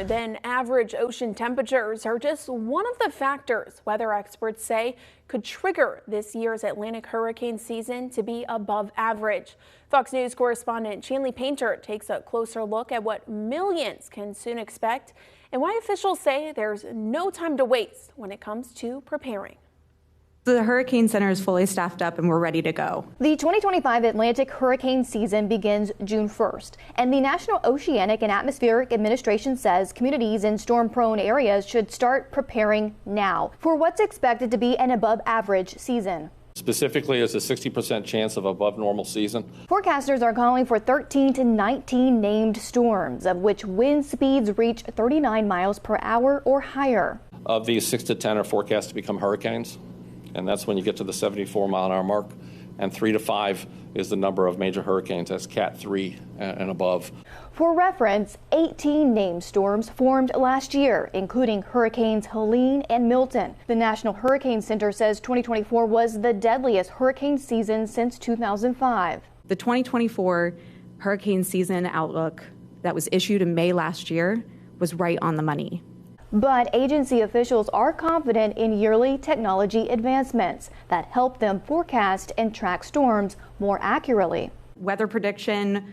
warmer than average ocean temperatures are just one of the factors weather experts say could trigger this year's Atlantic hurricane season to be above average. Fox News correspondent Chanley Painter takes a closer look at what millions can soon expect and why officials say there's no time to waste when it comes to preparing. The Hurricane Center is fully staffed up and we're ready to go. The 2025 Atlantic hurricane season begins June 1st, and the National Oceanic and Atmospheric Administration says communities in storm-prone areas should start preparing now for what's expected to be an above-average season. Specifically, there's a 60% chance of above normal season. Forecasters are calling for 13 to 19 named storms, of which wind speeds reach 39 miles per hour or higher. Of these, 6 to 10 are forecast to become hurricanes. And that's when you get to the 74-mile-an-hour mark. And 3 to 5 is the number of major hurricanes. That's Cat 3 and above. For reference, 18 named storms formed last year, including Hurricanes Helene and Milton. The National Hurricane Center says 2024 was the deadliest hurricane season since 2005. The 2024 hurricane season outlook that was issued in May last year was right on the money. But agency officials are confident in yearly technology advancements that help them forecast and track storms more accurately. Weather prediction,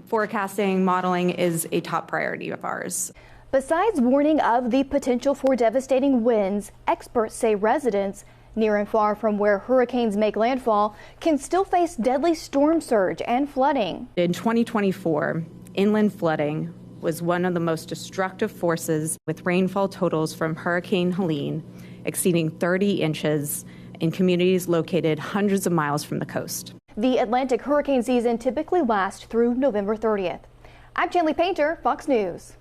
forecasting, modeling is a top priority of ours. Besides warning of the potential for devastating winds, experts say residents near and far from where hurricanes make landfall can still face deadly storm surge and flooding. In 2024, inland flooding was one of the most destructive forces, with rainfall totals from Hurricane Helene exceeding 30 inches in communities located hundreds of miles from the coast. The Atlantic hurricane season typically lasts through November 30th. I'm Chanley Painter, Fox News.